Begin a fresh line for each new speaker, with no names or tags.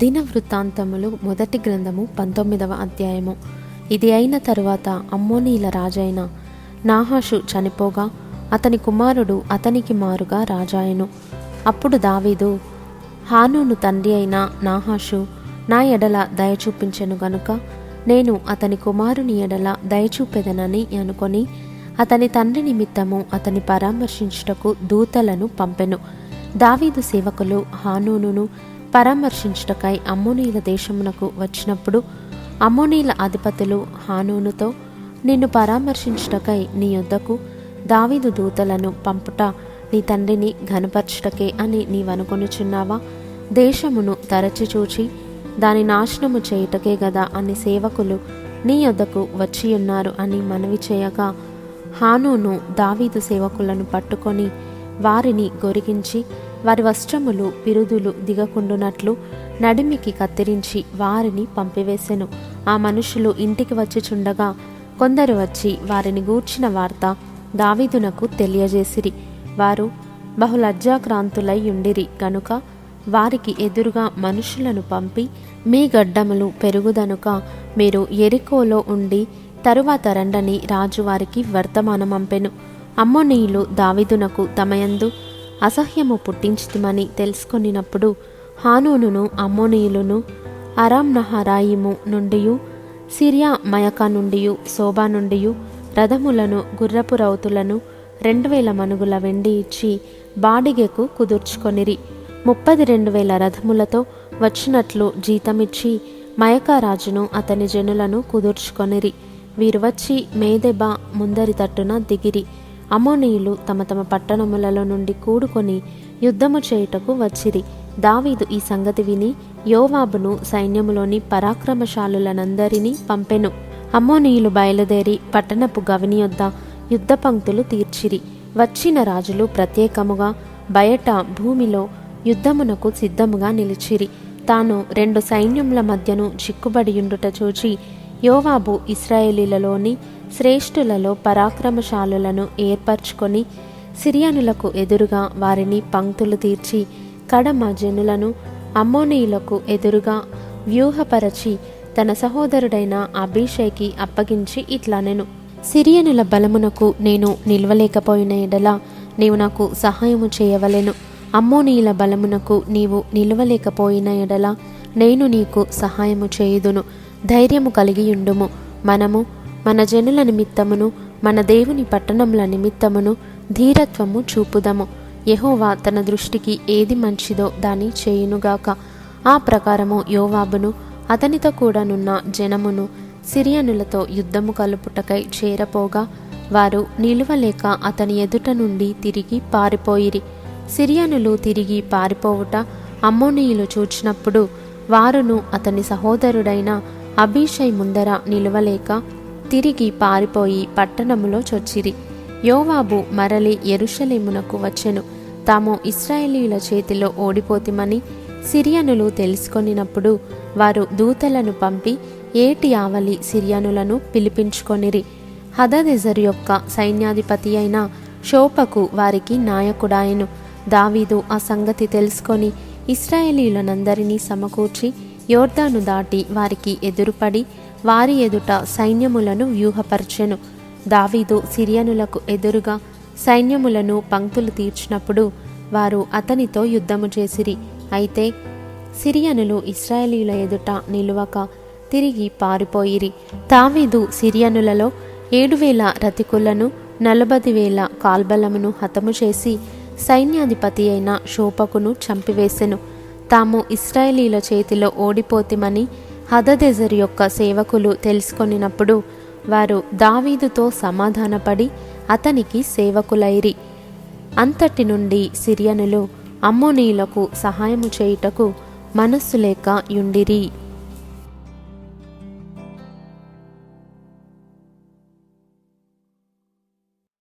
దినవృత్తాంతములు మొదటి గ్రంథము 19వ అధ్యాయము. ఇది అయిన తరువాత అమ్మోనీల రాజైన నాహాషు చనిపోగా అతని కుమారుడు అతనికి మారుగా రాజాయెను. అప్పుడు దావీదు, హానూను తండ్రి అయిన నాహాషు నా ఎడల దయచూపించెను గనుక నేను అతని కుమారుని ఎడల దయచూపెదనని అనుకొని అతని తండ్రి నిమిత్తము అతని పరామర్శించుటకు దూతలను పంపెను. దావీదు సేవకులు హానూనును పరామర్శించుటకై అమ్మోనీల దేశమునకు వచ్చినప్పుడు అమ్మోనీల అధిపతులు హానూనుతో, నిన్ను పరామర్శించుటకై నీ యొద్దకు దావీదు దూతలను పంపుట నీ తండ్రిని ఘనపరచుటకే అని నీవనుకొనుచున్నావా? దేశమును తరచి చూచి దాని నాశనము చేయుటకే గదా అని సేవకులు నీ యొద్దకు వచ్చియున్నారు అని మనవి చేయగా, హానూను దావీదు సేవకులను పట్టుకొని వారిని గొరిగించి వారి వస్త్రములు పిరుదులు దిగకుండునట్లు నడిమికి కత్తిరించి వారిని పంపివేసెను. ఆ మనుషులు ఇంటికి వచ్చి చుండగా కొందరు వచ్చి వారిని గూర్చిన వార్త దావీదునకు తెలియజేసిరి. వారు బహులజ్జాక్రాంతులై యుండిరి గనుక వారికి ఎదురుగా మనుషులను పంపి, మీ గడ్డములు పెరుగుదనుక మీరు యెరికోలో ఉండి తరువాత రండని రాజు వారికి వర్తమానమంపెను. అమ్మోనీయులు దావీదునకు తమయందు అసహ్యము పుట్టించితిమని తెలుసుకొనినప్పుడు హానూనును అమ్మోనీయులను అరాం నహరాయిము నుండియు సిరియా మయకా నుండియు శోభా నుండియు రథములను గుర్రపు రౌతులను 2,000 మనుగుల వెండి ఇచ్చి బాడిగకు కుదుర్చుకొనిరి. 32,000 రథములతో వచ్చినట్లు జీతమిచ్చి మయకా రాజును అతని జనులను కుదుర్చుకొనిరి. వీరు వచ్చి మేదెబా ముందరి తట్టున దిగిరి. అమ్మోనీయులు తమ తమ పట్టణములలో నుండి కూడుకొని యుద్ధము చేయుటకు వచ్చిరి. దావీదు ఈ సంగతి విని యోవాబును సైన్యములోని పరాక్రమశాలులనందరినీ పంపెను. అమ్మోనీయులు బయలుదేరి పట్టణపు గవిని యొద్ద యుద్ధ పంక్తులు తీర్చిరి. వచ్చిన రాజులు ప్రత్యేకముగా బయట భూమిలో యుద్ధమునకు సిద్ధముగా నిలిచిరి. తాను 2 సైన్యముల మధ్యను చిక్కుబడియుండుట చూచి యోవాబు ఇశ్రాయేలీలలోని శ్రేష్ఠులలో పరాక్రమశాలులను ఏర్పరచుకొని సిరియనులకు ఎదురుగా వారిని పంక్తులు తీర్చి కడమ జనులను అమ్మోనీయులకు ఎదురుగా వ్యూహపరచి తన సహోదరుడైన అబీషైకి అప్పగించి ఇట్లనెను, సిరియనుల బలమునకు నేను నిలవలేకపోయిన ఎడల నీవు నాకు సహాయము చేయవలెను. అమ్మోనీయుల బలమునకు నీవు నిలవలేకపోయిన ఎడల నేను నీకు సహాయము చేయుదును. ధైర్యము కలిగియుండుము. మనము మన జనుల నిమిత్తమును మన దేవుని పట్టణముల నిమిత్తమును ధీరత్వము చూపుదము. యెహోవా తన దృష్టికి ఏది మంచిదో దాని చేయునుగాక. ఆ ప్రకారము యోవాబును అతనితో కూడానున్న జనమును సిరియనులతో యుద్ధము కలుపుటకై చేరపోగా వారు నిలువలేక అతని ఎదుట నుండి తిరిగి పారిపోయిరి. సిరియనులు తిరిగి పారిపోవుట అమ్మోనీయులు చూచినప్పుడు వారును అతని సహోదరుడైన అబీషై ముందర నిలువలేక తిరిగి పారిపోయి పట్టణములో చొచ్చిరి. యోవాబు మరలి యెరూషలేమునకు వచ్చెను. తాము ఇశ్రాయేలీయుల చేతిలో ఓడిపోతిమని సిరియనులు తెలుసుకొనినప్పుడు వారు దూతలను పంపి ఏటి ఆవలి సిరియనులను పిలిపించుకొనిరి. హదదెజరు యొక్క సైన్యాధిపతి అయిన షోపకు వారికి నాయకుడాయెను. దావీదు ఆ సంగతి తెలుసుకొని ఇశ్రాయేలీయులనందరినీ సమకూర్చి యోర్దాను దాటి వారికి ఎదురుపడి వారి ఎదుట సైన్యములను వ్యూహపరచెను. దావీదు సిరియనులకు ఎదురుగా సైన్యములను పంక్తులు తీర్చినప్పుడు వారు అతనితో యుద్ధము చేసిరి. అయితే సిరియనులు ఇశ్రాయేలీయుల ఎదుట నిలువక తిరిగి పారిపోయిరి. దావీదు సిరియనులలో 7,000 రథికులను 40,000 కాల్బలమును హతము చేసి సైన్యాధిపతి అయిన షోపకును చంపివేసెను. తాము ఇశ్రాయేలీయుల చేతిలో ఓడిపోతిమని హదదెజరు యొక్క సేవకులు తెలుసుకొనినప్పుడు వారు దావీదుతో సమాధానపడి అతనికి సేవకులైరి. అంతటి నుండి సిరియనులు అమ్మోనీయులకు సహాయము చేయుటకు మనస్సు లేక యుండిరి.